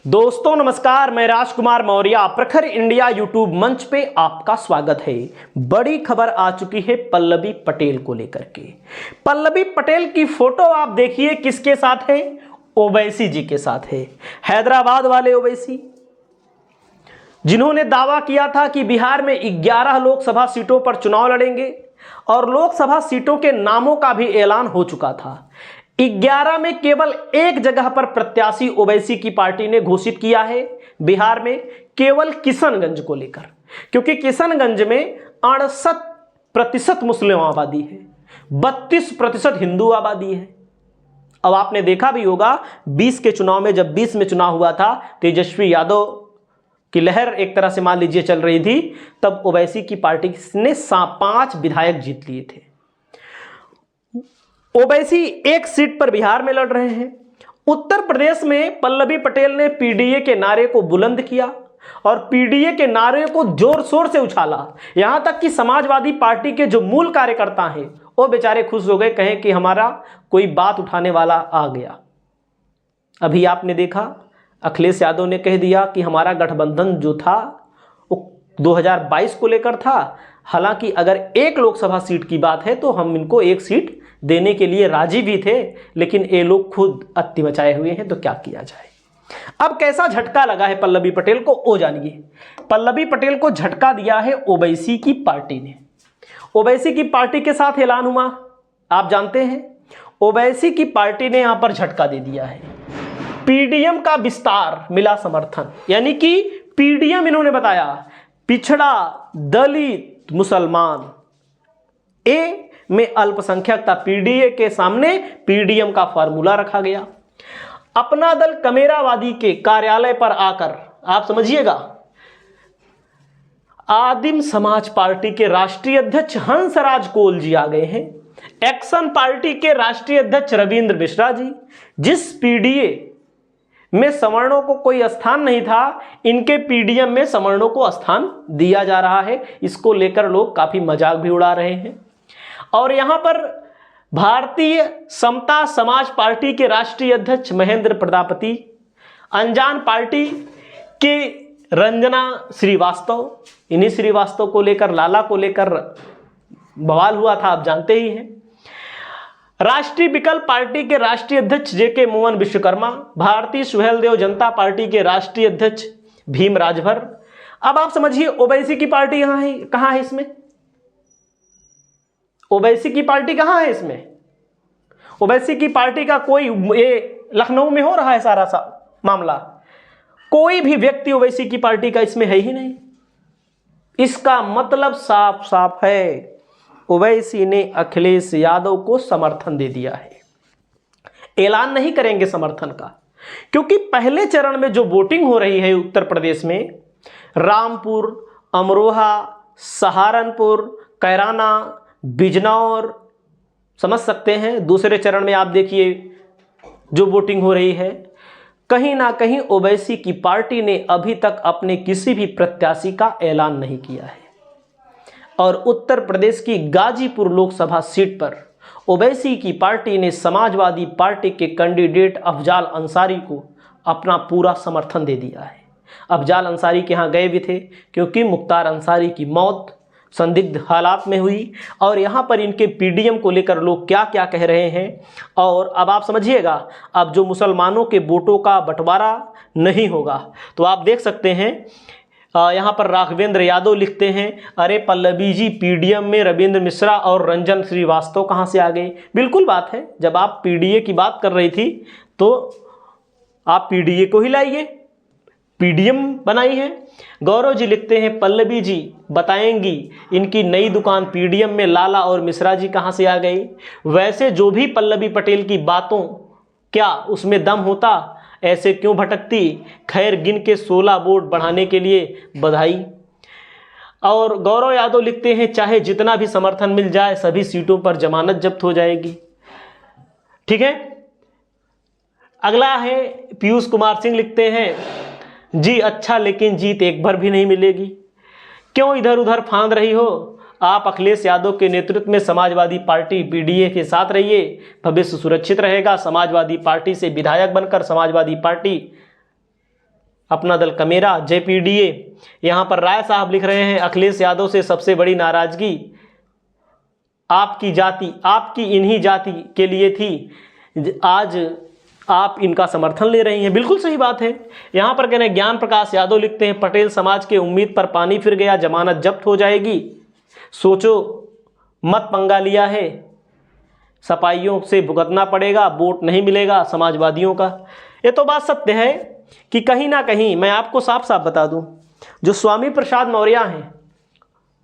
दोस्तों नमस्कार, मैं राजकुमार मौर्य प्रखर इंडिया यूट्यूब मंच पे आपका स्वागत है। बड़ी खबर आ चुकी है पल्लवी पटेल को लेकर के। पल्लवी पटेल की फोटो आप देखिए किसके साथ है? ओवैसी जी के साथ है। हैदराबाद वाले ओवैसी जिन्होंने दावा किया था कि बिहार में 11 लोकसभा सीटों पर चुनाव लड़ेंगे और लोकसभा सीटों के नामों का भी ऐलान हो चुका था। 11 में केवल एक जगह पर प्रत्याशी ओवैसी की पार्टी ने घोषित किया है, बिहार में केवल किशनगंज को लेकर, क्योंकि किशनगंज में 68% मुस्लिम आबादी है, 32% हिंदू आबादी है। अब आपने देखा भी होगा 20 के चुनाव में, जब 20 में चुनाव हुआ था, तेजस्वी यादव की लहर एक तरह से मान लीजिए चल रही थी, तब ओवैसी की पार्टी ने 5 विधायक जीत लिए थे। ओवैसी एक सीट पर बिहार में लड़ रहे हैं। उत्तर प्रदेश में पल्लवी पटेल ने पीडीए के नारे को बुलंद किया और पीडीए के नारे को जोर शोर से उछाला। यहां तक कि समाजवादी पार्टी के जो मूल कार्यकर्ता हैं वो बेचारे खुश हो गए, कहें कि हमारा कोई बात उठाने वाला आ गया। अभी आपने देखा अखिलेश यादव ने कह दिया कि हमारा गठबंधन जो था वो 2022 को लेकर था। हालांकि अगर एक लोकसभा सीट की बात है तो हम इनको एक सीट देने के लिए राजी भी थे, लेकिन ये लोग खुद अत्ती मचाए हुए हैं, तो क्या किया जाए। अब कैसा झटका लगा है पल्लवी पटेल को, वो जानिए। पल्लवी पटेल को झटका दिया है ओवैसी की पार्टी ने। ओवैसी की पार्टी के साथ ऐलान हुआ, आप जानते हैं। ओवैसी की पार्टी ने यहां पर झटका दे दिया है। पीडीएम का विस्तार मिला समर्थन, यानी कि पीडीएम इन्होंने बताया पिछड़ा, दलित, मुसलमान, ए में अल्पसंख्यकता। पीडीए के सामने पीडीएम का फार्मूला रखा गया। अपना दल कमेरावादी के कार्यालय पर आकर, आप समझिएगा, आदिम समाज पार्टी के राष्ट्रीय अध्यक्ष हंसराज कोल जी आ गए हैं। एक्शन पार्टी के राष्ट्रीय अध्यक्ष रविंद्र मिश्रा जी, जिस पीडीए में सवर्णों को कोई स्थान नहीं था, इनके पीडीएम में सवर्णों को स्थान दिया जा रहा है। इसको लेकर लोग काफी मजाक भी उड़ा रहे हैं। और यहां पर भारतीय समता समाज पार्टी के राष्ट्रीय अध्यक्ष महेंद्र प्रजापति, अनजान पार्टी के रंजना श्रीवास्तव, इन्हीं श्रीवास्तव को लेकर, लाला को लेकर बवाल हुआ था, आप जानते ही हैं। राष्ट्रीय विकल्प पार्टी के राष्ट्रीय अध्यक्ष जेके मोहन विश्वकर्मा, भारतीय सुहेलदेव जनता पार्टी के राष्ट्रीय अध्यक्ष भीम राजभर। अब आप समझिए ओवैसी की पार्टी यहां है, कहां है इसमें? ओवैसी की पार्टी कहां है इसमें? ओवैसी की पार्टी का कोई, ये लखनऊ में हो रहा है सारा मामला, कोई भी व्यक्ति ओवैसी की पार्टी का इसमें है ही नहीं। इसका मतलब साफ साफ है, ओवैसी ने अखिलेश यादव को समर्थन दे दिया है। ऐलान नहीं करेंगे समर्थन का, क्योंकि पहले चरण में जो वोटिंग हो रही है उत्तर प्रदेश में, रामपुर, अमरोहा, सहारनपुर, कैराना, बिजनौर, समझ सकते हैं। दूसरे चरण में आप देखिए जो वोटिंग हो रही है, कहीं ना कहीं ओवैसी की पार्टी ने अभी तक अपने किसी भी प्रत्याशी का ऐलान नहीं किया है। और उत्तर प्रदेश की गाजीपुर लोकसभा सीट पर ओवैसी की पार्टी ने समाजवादी पार्टी के कैंडिडेट अफजाल अंसारी को अपना पूरा समर्थन दे दिया है। अफजाल अंसारी के यहाँ गए भी थे, क्योंकि मुख्तार अंसारी की मौत संदिग्ध हालात में हुई। और यहाँ पर इनके पीडीएम को लेकर लोग क्या क्या कह रहे हैं। और अब आप समझिएगा, अब जो मुसलमानों के वोटों का बंटवारा नहीं होगा, तो आप देख सकते हैं यहाँ पर राघवेंद्र यादव लिखते हैं, अरे पल्लवी जी, पीडीएम में रविंद्र मिश्रा और रंजन श्रीवास्तव कहाँ से आ गए? बिल्कुल बात है, जब आप पीडीए की बात कर रही थी तो आप पीडीए को ही लाइए, पीडीएम बनाई है। गौरव जी लिखते हैं, पल्लवी जी बताएंगी इनकी नई दुकान पीडीएम में लाला और मिश्रा जी कहाँ से आ गई? वैसे जो भी पल्लवी पटेल की बातों, क्या उसमें दम होता? ऐसे क्यों भटकती? खैर, गिन के 16 वोट बढ़ाने के लिए बधाई। और गौरव यादव लिखते हैं, चाहे जितना भी समर्थन मिल जाए, सभी सीटों पर जमानत जब्त हो जाएगी। ठीक है। अगला है पीयूष कुमार सिंह लिखते हैं, जी अच्छा, लेकिन जीत एक बार भी नहीं मिलेगी। क्यों इधर उधर फांद रही हो? आप अखिलेश यादव के नेतृत्व में समाजवादी पार्टी पीडीए के साथ रहिए, भविष्य सुरक्षित रहेगा। समाजवादी पार्टी से विधायक बनकर समाजवादी पार्टी अपना दल का मेरा JPDA। यहाँ पर राय साहब लिख रहे हैं, अखिलेश यादव से सबसे बड़ी नाराजगी आपकी जाति, आपकी इन्हीं जाति के लिए थी, आज आप इनका समर्थन ले रही हैं। बिल्कुल सही बात है। यहाँ पर कह रहे हैं ज्ञान प्रकाश यादव लिखते हैं, पटेल समाज के उम्मीद पर पानी फिर गया, जमानत जब्त हो जाएगी, सोचो मत पंगा लिया है, सपाइयों से भुगतना पड़ेगा, वोट नहीं मिलेगा समाजवादियों का। ये तो बात सत्य है कि कहीं ना कहीं मैं आपको साफ साफ बता दूं, जो स्वामी प्रसाद मौर्य हैं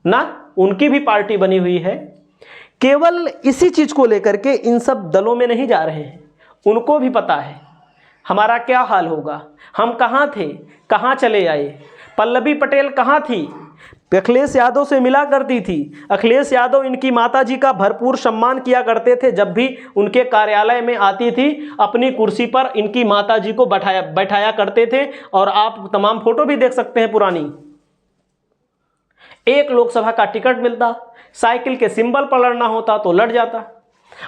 ना, उनकी भी पार्टी बनी हुई है, केवल इसी चीज को लेकर के इन सब दलों में नहीं जा रहे हैं। उनको भी पता है हमारा क्या हाल होगा, हम कहाँ थे, कहाँ चले आए। पल्लवी पटेल कहाँ थी, अखिलेश यादव से मिला करती थी। अखिलेश यादव इनकी माताजी का भरपूर सम्मान किया करते थे, जब भी उनके कार्यालय में आती थी अपनी कुर्सी पर इनकी माताजी को बैठाया करते थे। और आप तमाम फोटो भी देख सकते हैं पुरानी। एक लोकसभा का टिकट मिलता, साइकिल के सिंबल पर लड़ना होता तो लड़ जाता।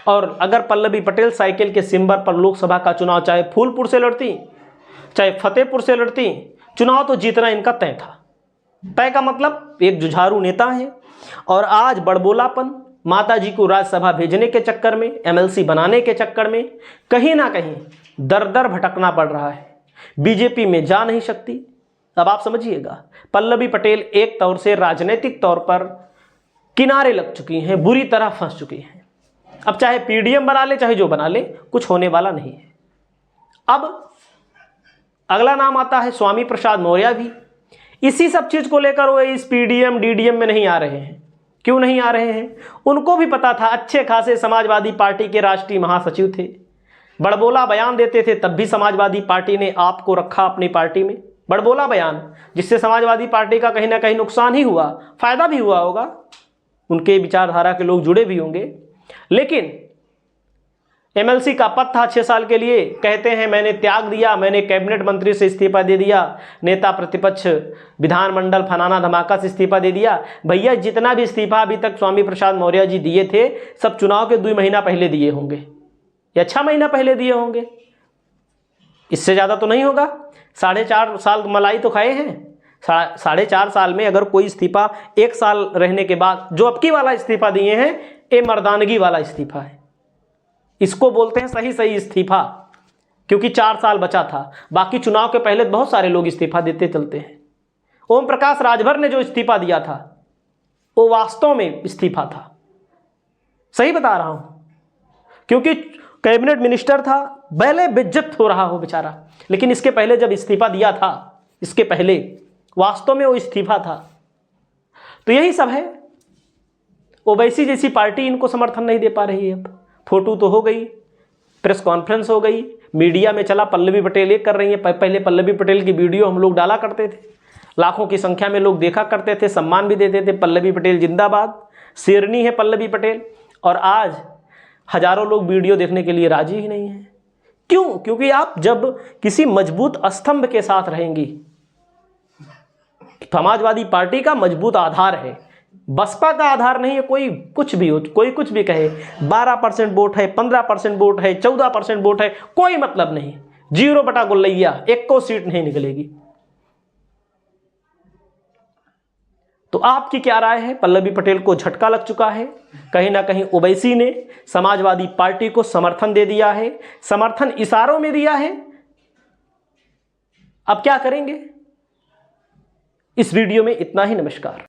और अगर पल्लवी पटेल साइकिल के सिंबल पर लोकसभा का चुनाव चाहे फूलपुर से लड़ती चाहे फतेहपुर से लड़ती, चुनाव तो जीतना इनका तय था। तय का मतलब एक जुझारू नेता है। और आज बड़बोलापन, माताजी को राज्यसभा भेजने के चक्कर में, MLC बनाने के चक्कर में कहीं ना कहीं दर दर भटकना पड़ रहा है। बीजेपी में जा नहीं सकती। अब आप समझिएगा, पल्लवी पटेल एक तौर से राजनीतिक तौर पर किनारे लग चुकी हैं, बुरी तरह फंस चुकी हैं। अब चाहे PDM बना ले, चाहे जो बना ले, कुछ होने वाला नहीं है। अब अगला नाम आता है स्वामी प्रसाद मौर्य भी। इसी सब चीज को लेकर वो इस PDM DDM में नहीं आ रहे हैं। क्यों नहीं आ रहे हैं? उनको भी पता था, अच्छे खासे समाजवादी पार्टी के राष्ट्रीय महासचिव थे, बड़बोला बयान देते थे, तब भी समाजवादी पार्टी ने आपको रखा अपनी पार्टी में। बड़बोला बयान जिससे समाजवादी पार्टी का कहीं ना कहीं नुकसान ही हुआ, फायदा भी हुआ होगा, उनके विचारधारा के लोग जुड़े भी होंगे। लेकिन MLC का पद था 6 साल के लिए, कहते हैं मैंने त्याग दिया, मैंने कैबिनेट मंत्री से इस्तीफा दे दिया, नेता प्रतिपक्ष विधानमंडल फनाना धमाका से इस्तीफा दे दिया। भैया जितना भी इस्तीफा अभी तक स्वामी प्रसाद मौर्य जी दिए थे, सब चुनाव के 2 महीना पहले दिए होंगे या 6 महीना पहले दिए होंगे, इससे ज़्यादा तो नहीं होगा। 4.5 साल मलाई तो खाए हैं। 4.5 साल में अगर कोई इस्तीफा 1 साल रहने के बाद, जो अब की वाला इस्तीफा दिए हैं, ये मर्दानगी वाला इस्तीफा है। इसको बोलते हैं सही इस्तीफा, क्योंकि 4 साल बचा था। बाकी चुनाव के पहले बहुत सारे लोग इस्तीफा देते चलते हैं। ओम प्रकाश राजभर ने जो इस्तीफा दिया था वो वास्तव में इस्तीफा था, सही बता रहा हूं, क्योंकि कैबिनेट मिनिस्टर था, पहले बेइज्जत हो रहा हो बेचारा, लेकिन इसके पहले जब इस्तीफा दिया था, इसके पहले वास्तव में वो इस्तीफा था। तो यही सब है। ओवैसी जैसी पार्टी इनको समर्थन नहीं दे पा रही है। अब फोटो तो हो गई, प्रेस कॉन्फ्रेंस हो गई, मीडिया में चला, पल्लवी पटेल ये कर रही है। पहले पल्लवी पटेल की वीडियो हम लोग डाला करते थे, लाखों की संख्या में लोग देखा करते थे, सम्मान भी देते थे, पल्लवी पटेल जिंदाबाद, शेरनी है पल्लवी पटेल। और आज हजारों लोग वीडियो देखने के लिए राजी ही नहीं है। क्यों? क्योंकि आप जब किसी मजबूत स्तंभ के साथ रहेंगी, समाजवादी पार्टी का मजबूत आधार है, बसपा का आधार नहीं है। कोई कुछ भी हो, कोई कुछ भी कहे, 12% वोट है, 15% वोट है, 14% वोट है, कोई मतलब नहीं। 0 बटा गोलैया, 1 को सीट नहीं निकलेगी। तो आपकी क्या राय है? पल्लवी पटेल को झटका लग चुका है। कहीं ना कहीं ओवैसी ने समाजवादी पार्टी को समर्थन दे दिया है, समर्थन इशारों में दिया है। अब क्या करेंगे? इस वीडियो में इतना ही। नमस्कार।